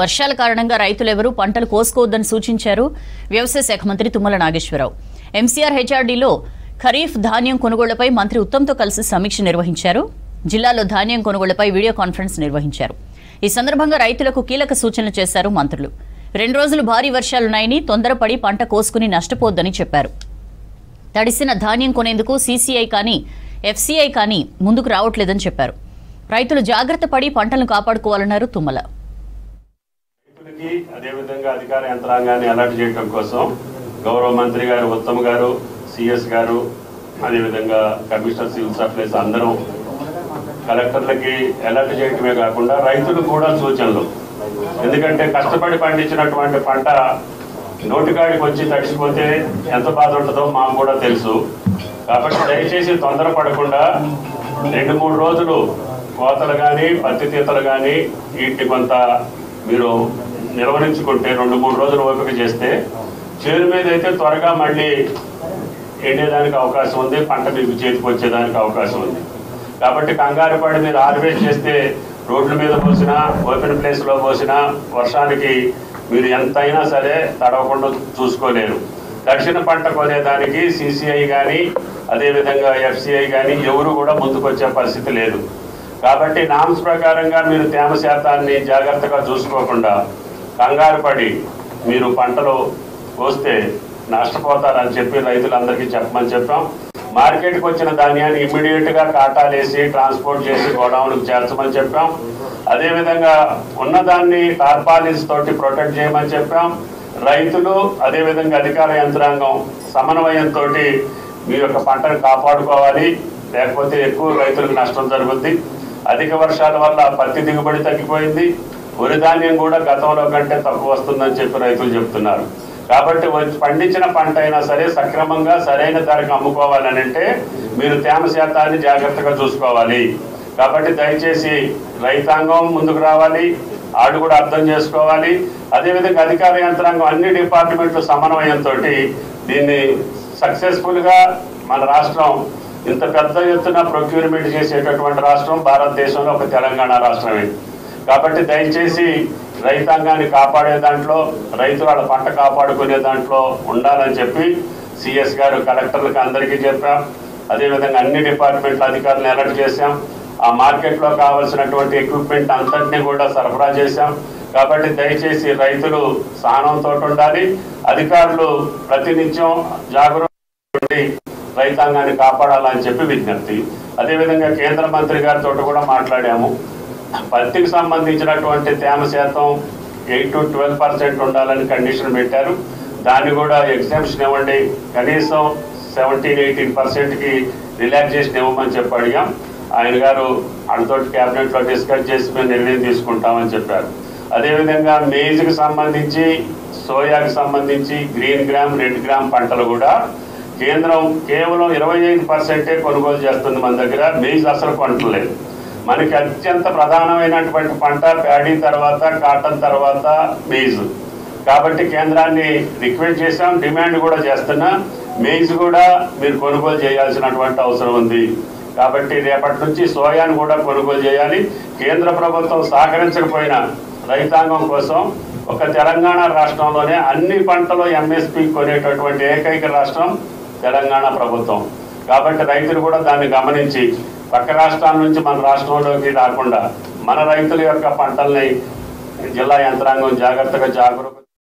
వర్షాల కారణంగా రైతులెవరూ పంటలు కోసుకోవద్దని సూచించారు వ్యవసాయ శాఖ మంత్రి తుమ్మల నాగేశ్వరరావు. ఎంసీఆర్ హెచ్ఆర్డీలో ఖరీఫ్ ధాన్యం కొనుగోళ్లపై మంత్రి ఉత్తమ్తో కలిసి సమీక్ష నిర్వహించారు. జిల్లాలో ధాన్యం కొనుగోళ్లపై వీడియో కాన్ఫరెన్స్ నిర్వహించారు. ఈ సందర్భంగా రైతులకు కీలక సూచనలు చేశారు మంత్రులు. 2 రోజులు భారీ వర్షాలున్నాయని తొందరపడి పంట కోసుకుని నష్టపోవద్దని చెప్పారు. తడిసిన ధాన్యం కొనేందుకు సీసీఐ కానీ ఎఫ్సీఐ కానీ ముందుకు రావట్లేదని చెప్పారు. రైతులు జాగ్రత్త పడి పంటలను కాపాడుకోవాలన్నారు తుమ్మల. రైతులకి అదేవిధంగా అధికార యంత్రాంగాన్ని అలర్ట్ చేయడం కోసం గౌరవ మంత్రి గారు ఉత్తమ్ గారు, సిఎస్ గారు, అదేవిధంగా కమిషనర్ సివిల్ సప్లైస్ అందరూ కలెక్టర్లకి అలర్ట్ చేయటమే కాకుండా రైతులకు కూడా సూచనలు. ఎందుకంటే కష్టపడి పండించినటువంటి పంట నోటికాడికి వచ్చి తడిసిపోతే ఎంత బాధ ఉంటుందో మాకు కూడా తెలుసు. కాబట్టి దయచేసి తొందరపడకుండా 2-3 రోజులు కోతలు కానీ పత్తి తీతలు కానీ వీటిని కొంత మీరు నిర్వహించుకుంటే 2-3 రోజులు ఓపిక చేస్తే చేను మీద అయితే త్వరగా మళ్ళీ ఎండేదానికి అవకాశం ఉంది, పంట మీకు చేతికి వచ్చేదానికి అవకాశం ఉంది. కాబట్టి కంగారు పడి మీరు హార్వెస్ట్ చేస్తే రోడ్ల మీద పోసినా ఓపెన్ ప్లేస్లో పోసినా వర్షానికి మీరు ఎంతైనా సరే తడవకుండా చూసుకోలేరు. దక్షిణ పంట కొనేదానికి సీసీఐ కానీ అదేవిధంగా ఎఫ్సీఐ కానీ ఎవరు కూడా ముందుకు వచ్చే పరిస్థితి లేదు. కాబట్టి నామ్స్ ప్రకారంగా మీరు తేమ శాతాన్ని జాగ్రత్తగా చూసుకోకుండా కంగారు పడి మీరు పంటలు కోస్తే నష్టపోతారని చెప్పి రైతులందరికీ చెప్పమని చెప్పాం. మార్కెట్కి వచ్చిన ధాన్యాన్ని ఇమ్మీడియట్గా కాటాలేసి ట్రాన్స్పోర్ట్ చేసి గోడౌన్కి చేర్చమని చెప్పాం. అదేవిధంగా ఉన్నదాన్ని టార్పాలిన్స్ తోటి ప్రొటెక్ట్ చేయమని చెప్పాం. రైతులు అదేవిధంగా అధికార యంత్రాంగం సమన్వయంతో మీ యొక్క పంటను కాపాడుకోవాలి, లేకపోతే ఎక్కువ రైతులకు నష్టం జరుగుద్ది. అధిక వర్షాల వల్ల పత్తి దిగుబడి తగ్గిపోయింది, వరి ధాన్యం కూడా గతంలో కంటే తక్కువ వస్తుందని చెప్పి రైతులు చెప్తున్నారు. కాబట్టి పండించిన పంట అయినా సరే సక్రమంగా సరైన ధరకు అమ్ముకోవాలని అంటే మీరు తేమ శాతాన్ని జాగ్రత్తగా చూసుకోవాలి. కాబట్టి దయచేసి రైతాంగం ముందుకు రావాలి, ఆడు కూడా అర్థం చేసుకోవాలి. అదేవిధంగా అధికార యంత్రాంగం అన్ని డిపార్ట్మెంట్లు సమన్వయంతో దీన్ని సక్సెస్ఫుల్గా మన రాష్ట్రం ఇంత పెద్ద ఎత్తున ప్రొక్యూర్మెంట్ చేసేటటువంటి రాష్ట్రం భారతదేశంలో ఒక తెలంగాణ రాష్ట్రమే. కాబట్టి దయచేసి రైతాంగాన్ని కాపాడే దాంట్లో రైతు వాళ్ళ పంట కాపాడుకునే దాంట్లో ఉండాలని చెప్పి సిఎస్ గారు కలెక్టర్లకు అందరికీ చెప్పాం. అదేవిధంగా అన్ని డిపార్ట్మెంట్ల అధికారులను అలర్ట్ చేశాం. ఆ మార్కెట్లో కావాల్సినటువంటి ఎక్విప్మెంట్ అంతటినీ కూడా సరఫరా చేశాం. కాబట్టి దయచేసి రైతులు సహనంతో ఉండాలి, అధికారులు ప్రతినిత్యం జాగరూకత రైతాంగాన్ని కాపాడాలని చెప్పి విజ్ఞప్తి. అదేవిధంగా కేంద్ర మంత్రి గారితో కూడా మాట్లాడాము. పత్తికి సంబంధించినటువంటి తేమ శాతం 8 to 12% ఉండాలని కండిషన్ పెట్టారు. దాన్ని కూడా ఎగ్జామ్షన్ ఇవ్వండి, కనీసం 17-18%కి రిలాక్సేషన్ ఇవ్వమని చెప్పి అడిగాం. ఆయన గారు ఆయనతో క్యాబినెట్లో డిస్కస్ చేసి మేము నిర్ణయం తీసుకుంటామని చెప్పారు. అదేవిధంగా మేజ్కి సంబంధించి, సోయాకి సంబంధించి గ్రీన్ గ్రామ్, రెడ్ గ్రామ్ పంటలు కూడా కేంద్రం కేవలం 25% కొనుగోలు చేస్తుంది మన దగ్గర. మేజ్ అసలు కొనట్లేదు. మనకి అత్యంత ప్రధానమైనటువంటి పంట ప్యాడీ తర్వాత కాటన్ తర్వాత మేజ్. కాబట్టి కేంద్రాన్ని రిక్వెస్ట్ చేసాం, డిమాండ్ కూడా చేస్తున్నా, మేజ్ కూడా మీరు కొనుగోలు చేయాల్సినటువంటి అవసరం ఉంది. కాబట్టి రేపటి నుంచి సోయాను కూడా కొనుగోలు చేయాలి. కేంద్ర ప్రభుత్వం సహకరించకపోయినా రైతాంగం కోసం ఒక తెలంగాణ రాష్ట్రంలోనే అన్ని పంటలు ఎంఎస్పి కొనేటటువంటి ఏకైక రాష్ట్రం తెలంగాణ ప్రభుత్వం. కాబట్టి రైతులు కూడా దాన్ని గమనించి పక్క రాష్ట్రాల నుంచి మన రాష్ట్రంలోకి రాకుండా మన రైతుల యొక్క పంటల్ని జిల్లా యంత్రాంగం జాగ్రత్తగా